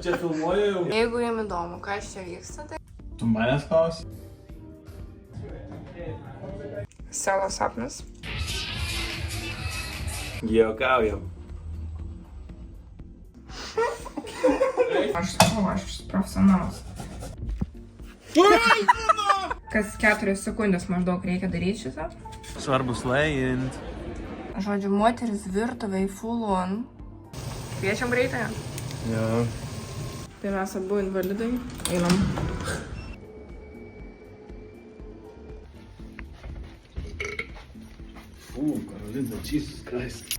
Čia filmuoju jau. Jeigu jam įdomu, kas čia vyksta, tai... Tu manęs klausi? Savo sapnas. Juokaujam. Aš profesionalas. Kas 4 sekundės maždaug reikia daryti šitą. Svarbus lejint. Žodžiu, moteris virtuvėj full on. Kviečiam greitai. Jo. Tai mes abu invalidai. Einam. Karolina, Jesus Christ.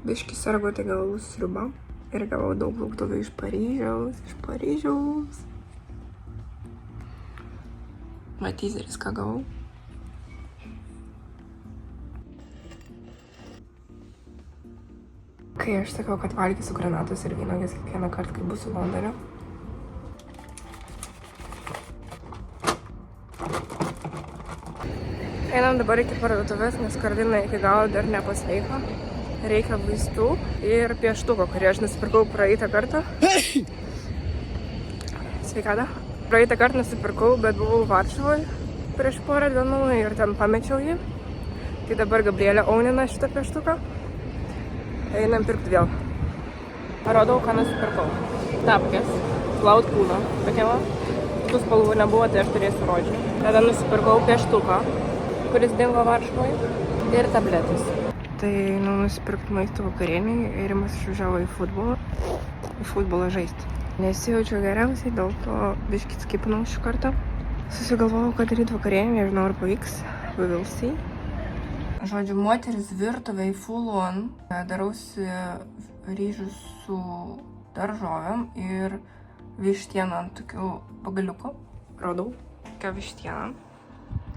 Biškį sargo, tai gavau sriubą. Ir gavau daug lauktuvių iš Paryžiaus. Matyzeris, ką gavau. Kai aš sakau, kad valgysiu granatus ir vynuoges kiekvieną kartą, kai būsiu Londone. Einam dabar iki parduotuvės, nes Karolina iki galo dar nepasveiko. Reikia vaistų ir pieštuko, kurį aš nusipirkau praeitą kartą. Sveikada. Praeitą kartą nusipirkau, bet buvau Varšuvoje prieš porą dienų ir ten pamečiau jį. Tai dabar Gabrielė aunina šitą pieštuką. Einam pirkti vėl. Parodau, ką nusipirkau. Tapkės, plaut kūno. Tokia va. Tų spalvų nebuvo, tai aš turėsiu rodžių. Tada nusipirkau pieštuką, kuris dingo Varšuvoje. Ir tabletis. Tai nusipirkti maisto vakarieniai ir Rimas išvažiavo į futbolą žaisti. Nesijaučiu geriausiai, dėl to biškį skipinau šį kartą. Susigalvojau, kad daryti vakarienį, nežinau ar pavyks. We will see. Žodžiu, moteris virtuvėj full on. Darausi ryžių su daržovėm ir vištieną ant tokių pagaliukų. Rodau. Tokia vištiena.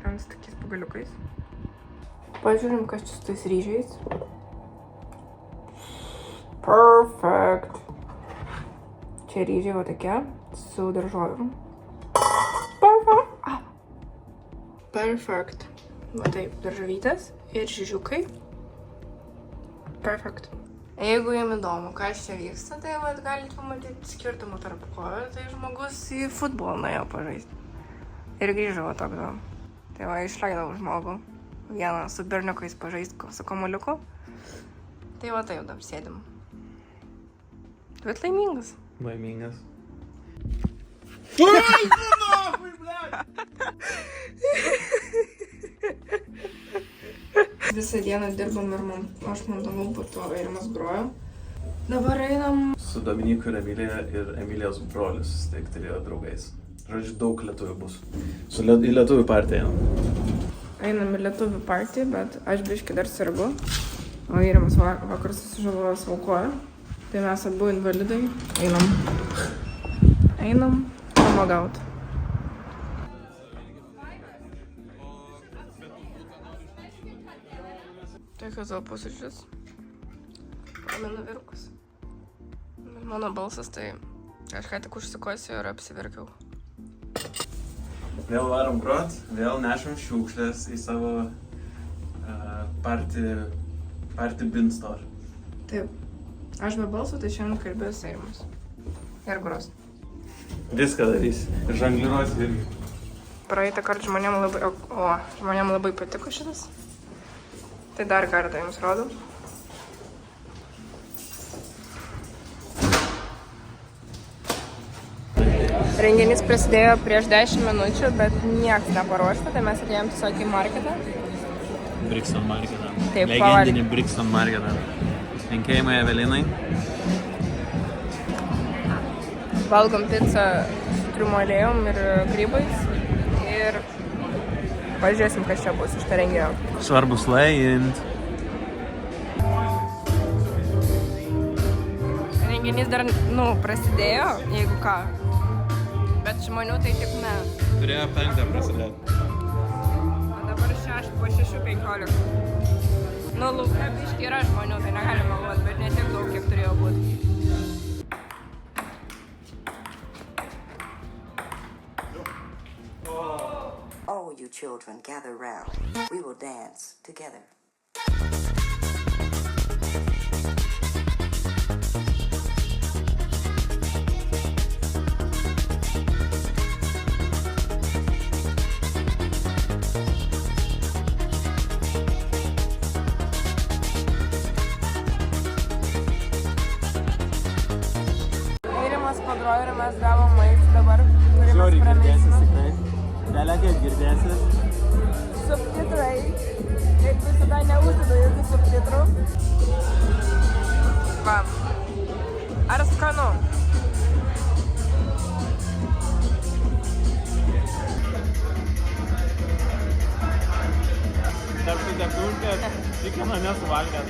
Ten su tokiais pagaliukais. Pažiūrim, kas čia su tais ryžiais. Perfect. Čia ryžiai va tokie, su daržovėm. Perfect. Va taip, daržovytės ir žižiukai. Perfect. Jeigu jam įdomu, kas čia vyksta, tai galite pamatyti skirtumą tarp kojų. Tai žmogus į futbolą nuėjo pažaisti. Ir grįžo va toks. Tai va, išleidau žmogų. Vieną su berniukais pažaisti su kamuoliuku. Tai va taip, dabar sėdim. Bet laimingas. Laimingas. Visą dieną dirbam ir aš montavau, po to Rimas grojo. Dabar einam. Su Dominiku ir Emilija ir Emilijos brolius susitikti draugais. Žodžiu, daug lietuvių bus. Į lietuvių partiją einam. Einam į lietuvių partiją, bet aš biškį dar sergu. O Rimas vakar susižalojo savo koją. Tai mes abu invalidai. Einam pramogauti. Tokios savo pusryčius. Pamenu virkus. Mano balsas, tai aš ką tik užsikosiu ir apsiverkiau. Vėl varom grot, vėl nešam šiukšlės į savo party bin store. Taip. Aš be balso, tai šiandien kalbėsiu Rimas. Ir gros. Viską darys. Ir žangliruos irgi. Praeitą kartą žmonėm labai patiko šitas. Tai dar kartą jums rodau. Renginys prasidėjo prieš 10 minučių, bet nieks neparuošta, tai mes atėjom tiesiog į marketą. Brixton marketą. Taip, legendinį Brixton marketą. Linkėjimai Evelinai. Valgom pizzą su triumolėjom ir grybais. Ir pažiūrėsim, kas čia bus iš to renginio. Svarbus lejint. Renginys dar, prasidėjo, jeigu ką. Bet žmonių tai tik ne. Turėjo 5 prasidėti. O dabar 6:15. Lauke biškį yra žmonių, tai negalima meluoti, bet ne tiek daug, kiek turėjo būti. All you children gather round. We will dance together. grojo ir mes gavom maistą dabar, kurį mes pramėsime. tikrai. Galia kaip girdėsis. Subtitrai. Kaip visada neuždedu jokių subtitrų. Va. Ar skanu? Tarp degurkės, tikino nesuvalgęs.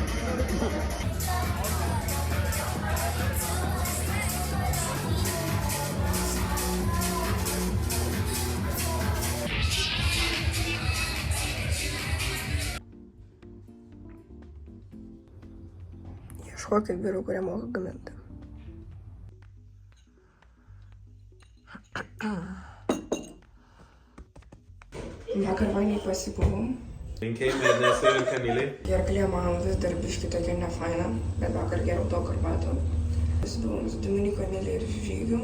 Ieškokit vyrų, kurie moka gaminti. Vakar vangiai pasibuvom. Linkėjimai Ernestai ir Kamilei. Gerklė man vis dar biški tokia nefaina, bet vakar geriau daug arbato. Pasibuvom su Dominyku, Emilė ir Žygiu.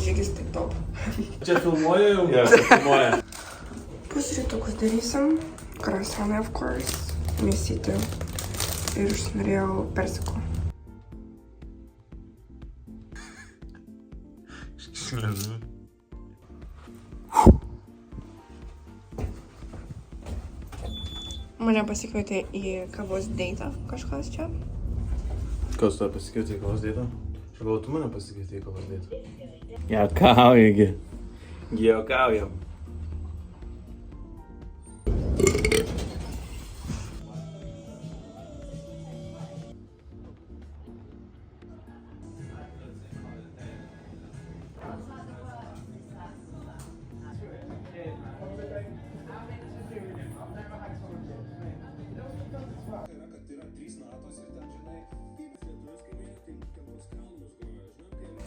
Žygis tai top. Čia filmuoja jau? Jo, filmuoja. Pusrytukus darysim. Krasanai, of course. Mėsyti. Ir užsinorėjau persiko. Mane pasikvietė į kavos deitą kažkas čia. Kas tu pasikvietė į kavos deitą? Aš galvoju, tu mane pasikvietė į kavos deitą. Juokaujagi. Juokaujam.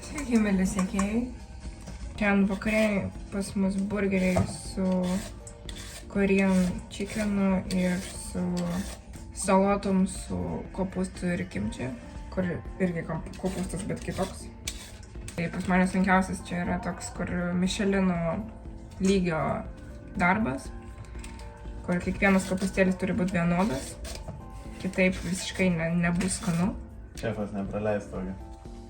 Sveiki, mėly sekėjai. Šiandien vakarienė pas mus burgeriai su Korean chickenu ir su salotom su kopūstu ir kimči, kur irgi kopūstas, bet kitoks. Tai pas mane sunkiausias čia yra toks, kur Michelino lygio darbas, kur kiekvienas kopūstėlis turi būti vienodas, kitaip visiškai nebus skanu. Šefas nepraleis tokio.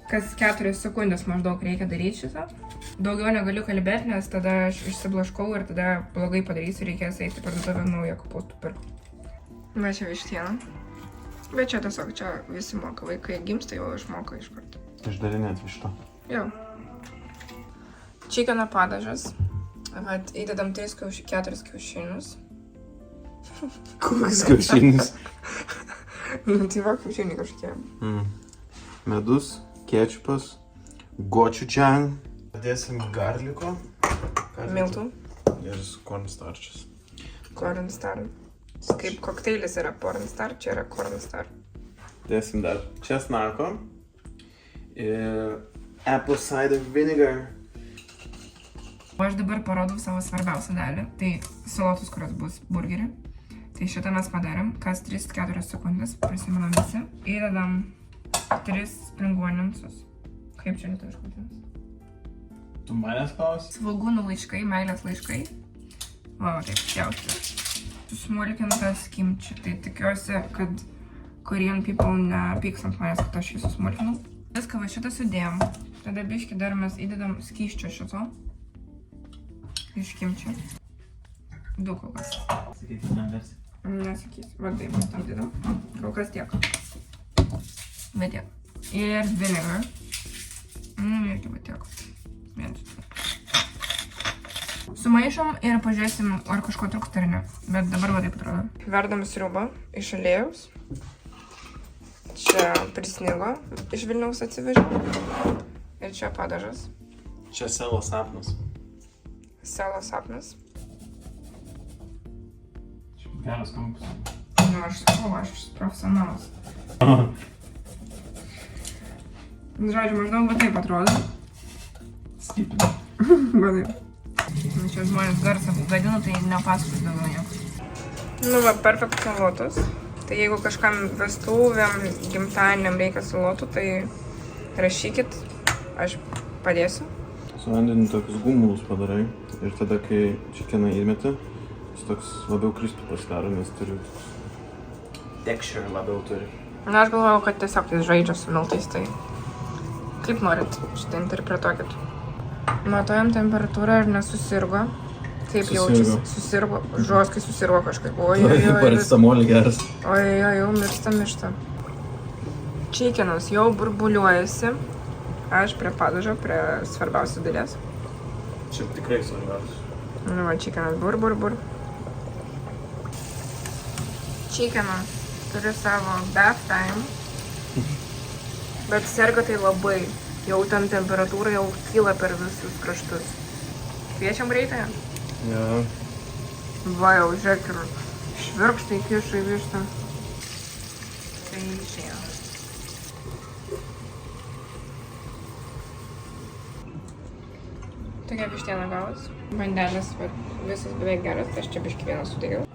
Kas 4 sekundės maždaug reikia daryti šitą. Daugiau negaliu kalbėti, nes tada aš išsiblaškau ir tada blogai padarysiu, reikės eiti parduotuvę naują kopūstų pirkti. Va čia vištiena. Bet čia tiesiog čia visi moka, vaikai gimsta, jau išmoka iš karto. Išdarinėt vištą. Jo. Čikeno padažas. Vat įdedam 4 kiaušinius. Koks kiaušinis? Tai va kiaušiniai kažkokie. Medus, kečupas, gochujang. Dėsim garliko. Miltų. Ir cornstarchas. Cornstarch. Kaip kokteilis yra pornstarch, čia yra cornstarch. Dėsim dar česnako. Ir apple cider vinegar. O aš dabar parodau savo svarbiausią dalį. Tai salotus, kurios bus burgerį. Tai šitą mes padarėm. Kas 3-4 sekundės. Prisimenam visi. Įdedam 3 spring onionsus. Kaip čia lietuviškai vadinasi? Tu manęs klausi? Svogūnų laiškai, meilės laiškai. Va, taip, pjauti. Susmulkintas kimči. Tai tikiuosi, kad Korean people nepyks ant manęs, kad aš jį susmulkinau. Viską va šitą sudėjom. Tada biškį dar mes įdedam skysčio šito. Iš kimčio. 2 kol kas. Sakyti, neversi. Nesakysiu. Va taip, mes tam dėdam. Kol kas tiek. Bet tiek. Ir vinegar. Irgi va tiek. Sumaišom ir pažiūrėsim, ar kažko trūksta ar ne. Bet dabar va taip atrodo. Verdam sriubą iš aliejaus. Čia prisnigo. Iš Vilniaus atsivežiau. Ir čia padažas. Čia selo sapnas. Selo sapnas. Geras kampas. Nu, aš sakau, aš profesionalas. Žodžiu, maždaug va taip atrodo. Skipinė. Va taip. Čia žmonės garsą vadina, tai nepasakos daugiau nieko. Nu va, perfekt salotus. Tai jeigu kažkam vestuvėm, gimtadieniam reikia salotų, tai rašykit, aš padėsiu. Su vandeniu tokius gumulus padarai ir tada, kai čikeną įmeti, jis toks labiau kristų pasidaro, nes turi texture labiau turi. Na, aš galvojau, kad tiesiog tai žaidžia su miltais, tai Kaip norit šitą interpretuokit. Matuojam temperatūrą ir nesusirgo. Kaip jaučiasi? Susirgo. Žoskai susirgo kažkaip. Oi. Paracetamolį geras. Oi, jau miršta. Čikenas jau burbuliuojasi. Aš prie padažo, prie svarbiausios dalies. Čia tikrai svarbiausias. Nu va, čikenas bur. Čikenas turi savo bath time. Bet serga tai labai. Jau ten temperatūra jau kyla per visus kraštus. Kviečiam greitąją? Ja. Va jau, žiūrėk, ir švirkštai kiša į vištą. Tai išėjo. Tokia vištiena gavus. Vandelis visas beveik geras, tai aš čia biškį vieną sudėgiau.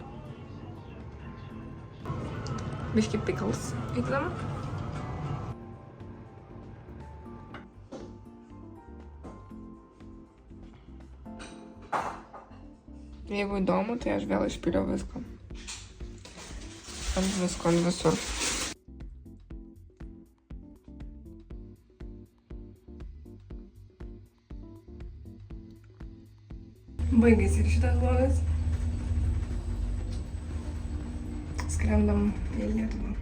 Biškį pickles įdedam. Jeigu įdomu, tai aš vėl išpiliau viską. Ant visur. Baigėsi ir šitas vlogas. Skrendam į Lietuvą.